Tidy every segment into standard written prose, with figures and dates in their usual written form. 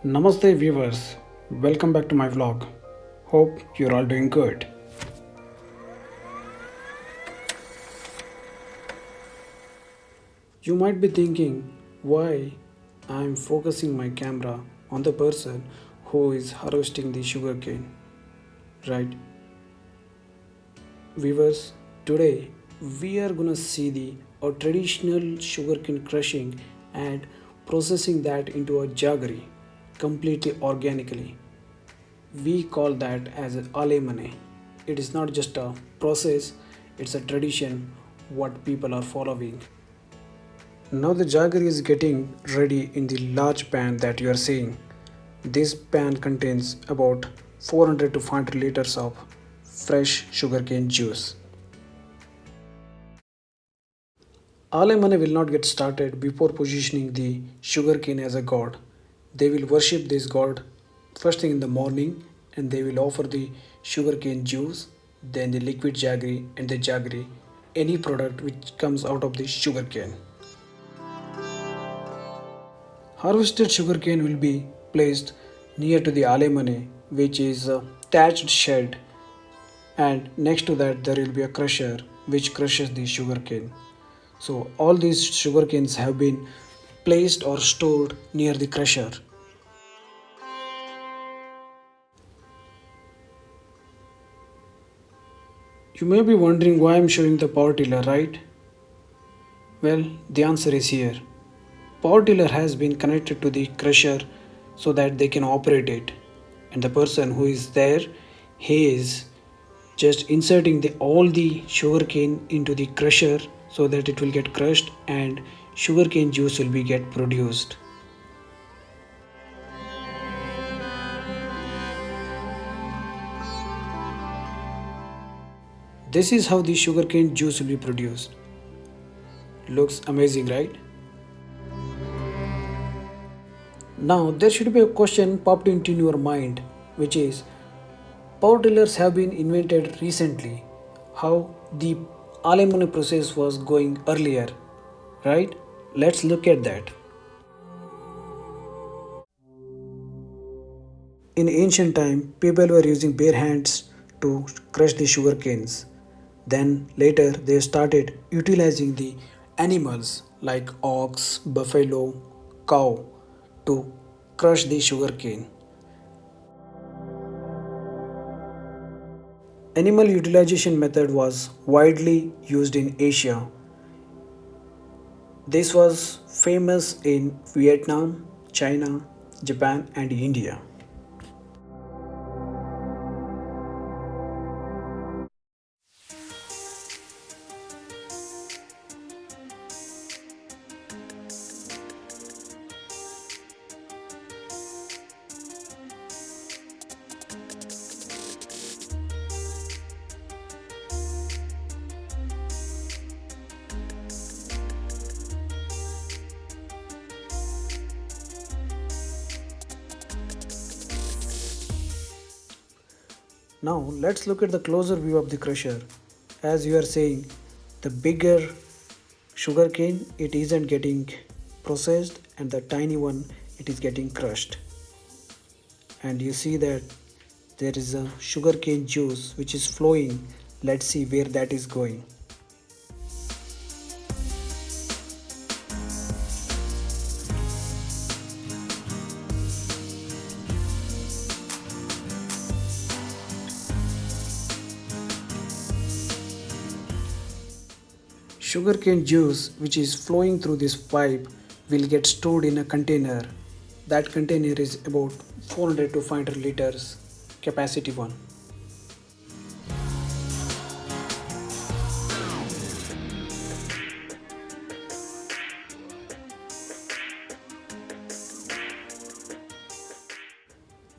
Namaste viewers, welcome back to my vlog. Hope you're all doing good. You might be thinking why I'm focusing my camera on the person who is harvesting the sugarcane, right? Viewers, today we are gonna see the a traditional sugarcane crushing and processing that into a jaggery completely organically. We call that as alemane. It is not just a process, it's a tradition what people are following. Now the jaggery is getting ready in the large pan that you are seeing. This pan contains about 400 to 500 liters of fresh sugarcane juice. Alemane will not get started before positioning the sugarcane as a god. They will worship this god first thing in the morning and they will offer the sugarcane juice, then the liquid jaggery and the jaggery, any product which comes out of the sugarcane. Harvested sugarcane will be placed near to the alemane, which is a thatched shed, and next to that there will be a crusher which crushes the sugarcane. So all these sugarcanes have been placed or stored near the crusher. You may be wondering why I'm showing the power tiller, right? Well, the answer is here. Power tiller has been connected to the crusher so that they can operate it. And the person who is there, he is just inserting all the sugarcane into the crusher so that it will get crushed and sugarcane juice will be get produced. This is how the sugarcane juice will be produced. Looks amazing, right? Now there should be a question popped into your mind, which is power tillers have been invented recently. How the alimony process was going earlier, right? Let's look at that. In ancient time, people were using bare hands to crush the sugar canes. Then later they started utilizing the animals like ox, buffalo, cow to crush the sugar cane. Animal utilization method was widely used in Asia. This was famous in Vietnam, China, Japan and India. Now let's look at the closer view of the crusher. As you are saying, the bigger sugarcane it isn't getting processed and the tiny one it is getting crushed. And you see that there is a sugarcane juice which is flowing. Let's see where that is going. Sugarcane juice which is flowing through this pipe will get stored in a container. That container is about 400 to 500 liters capacity one.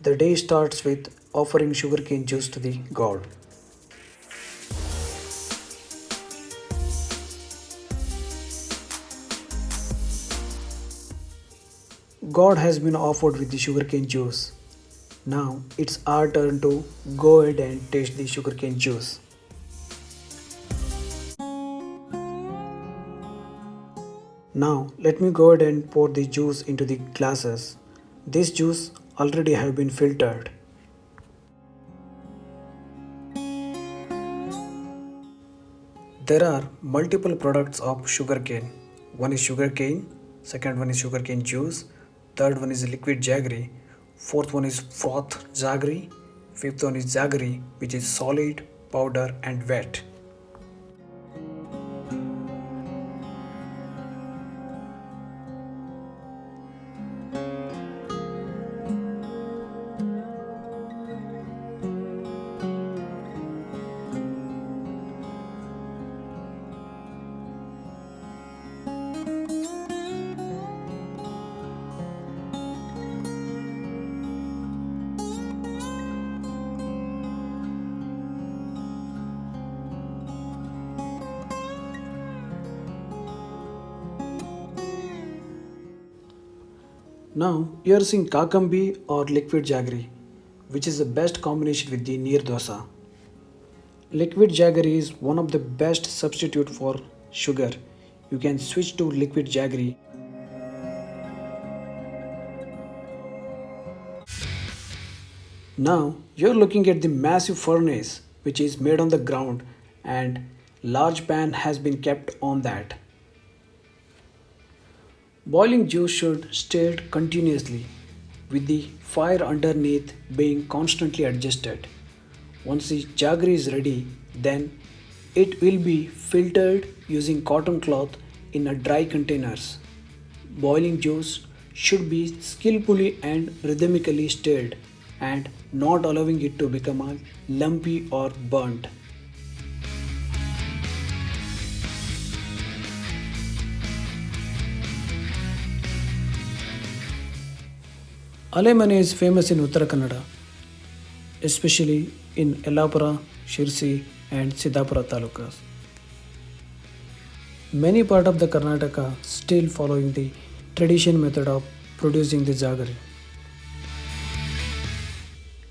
The day starts with offering sugarcane juice to the god. God has been offered with the sugarcane juice. Now it's our turn to go ahead and taste the sugarcane juice. Now let me go ahead and pour the juice into the glasses. This juice already have been filtered. There are multiple products of sugarcane. One is sugarcane, second one is sugarcane juice, third one is liquid jaggery, fourth one is froth jaggery, fifth one is jaggery, which is solid, powder, and wet. Now you are seeing kakambi or liquid jaggery, which is the best combination with the neer dosa. Liquid jaggery is one of the best substitute for sugar. You can switch to liquid jaggery. Now you're looking at the massive furnace which is made on the ground and large pan has been kept on that. Boiling juice should stirred continuously with the fire underneath being constantly adjusted. Once the jaggery is ready, then it will be filtered using cotton cloth in a dry containers. Boiling juice should be skillfully and rhythmically stirred and not allowing it to become a lumpy or burnt. Alemane is famous in Uttara Kannada, especially in Yellapura, Shirsi, and Siddhapura talukas. Many part of the Karnataka still following the tradition method of producing the jaggery.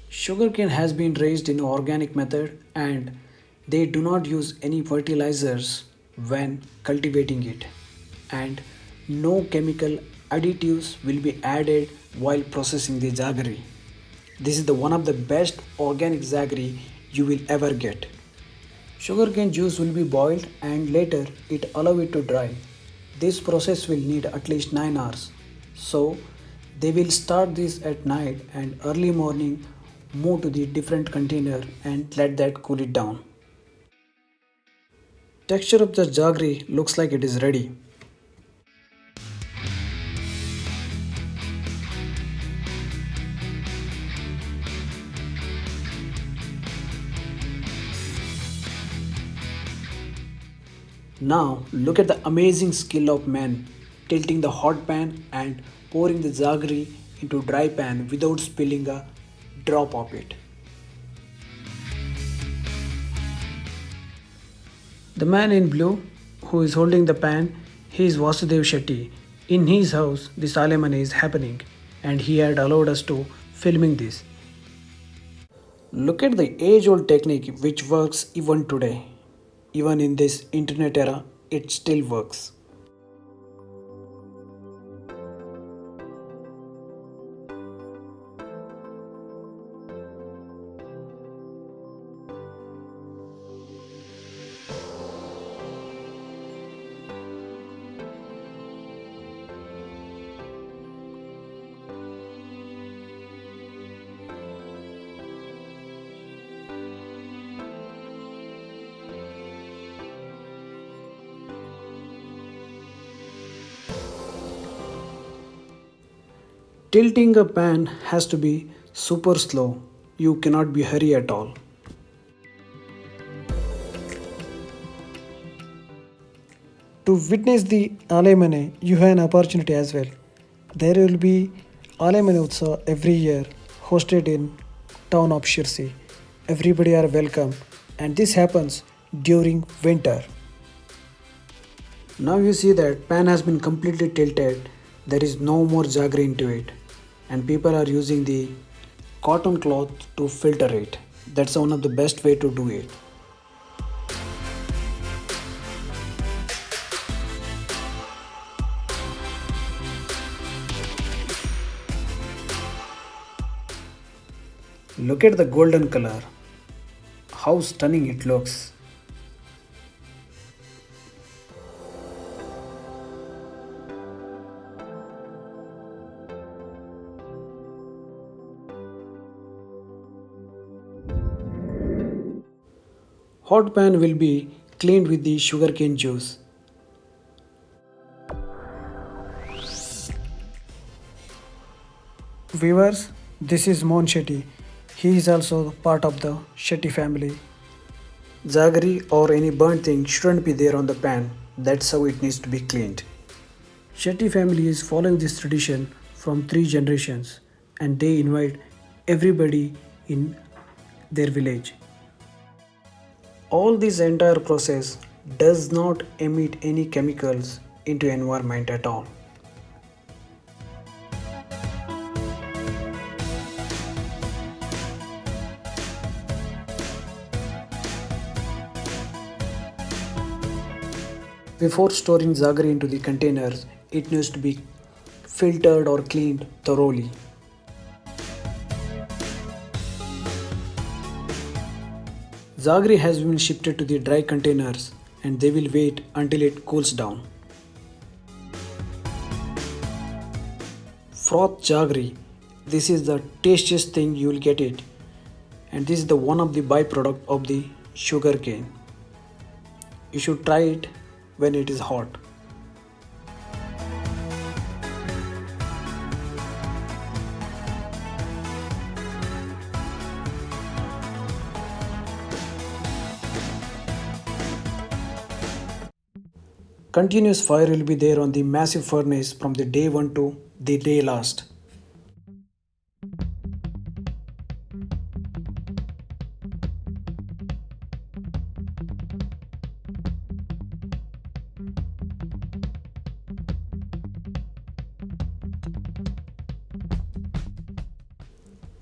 Sugarcane has been raised in organic method and they do not use any fertilizers when cultivating it and no chemical additives will be added while processing the jaggery. This is the one of the best organic jaggery you will ever get. Sugarcane juice will be boiled and later it allow it to dry. This process will need at least 9 hours. So they will start this at night and early morning move to the different container and let that cool it down. Texture of the jaggery looks like it is ready. Now look at the amazing skill of men tilting the hot pan and pouring the jaggery into dry pan without spilling a drop of it. The man in blue who is holding the pan, he is Vasudev Shetty. In his house, this Alemane is happening and he had allowed us to filming this. Look at the age-old technique which works even today. Even in this internet era, it still works. Tilting a pan has to be super slow. You cannot be hurry at all. To witness the Alemane, you have an opportunity as well. There will be Alemane Utsav every year hosted in town of Shirsi. Everybody are welcome and this happens during winter. Now you see that pan has been completely tilted. There is no more jaggery into it and people are using the cotton cloth to filter it. That's one of the best way to do it. Look at the golden color. How stunning it looks. Hot pan will be cleaned with the sugarcane juice. Viewers, this is Mon Shetty. He is also part of the Shetty family. Jaggery or any burnt thing shouldn't be there on the pan. That's how it needs to be cleaned. Shetty family is following this tradition from 3 generations and they invite everybody in their village. All this entire process does not emit any chemicals into environment at all. Before storing jaggery into the containers, it needs to be filtered or cleaned thoroughly. Jaggery has been shifted to the dry containers and they will wait until it cools down. Froth jaggery. This is the tastiest thing you will get it, and this is the one of the byproduct of the sugar cane. You should try it when it is hot. Continuous fire will be there on the massive furnace from the day 1 to the day last.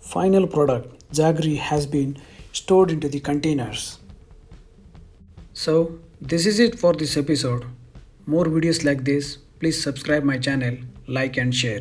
Final product, jaggery has been stored into the containers. So, this is it for this episode. More videos like this, please subscribe my channel, like and share.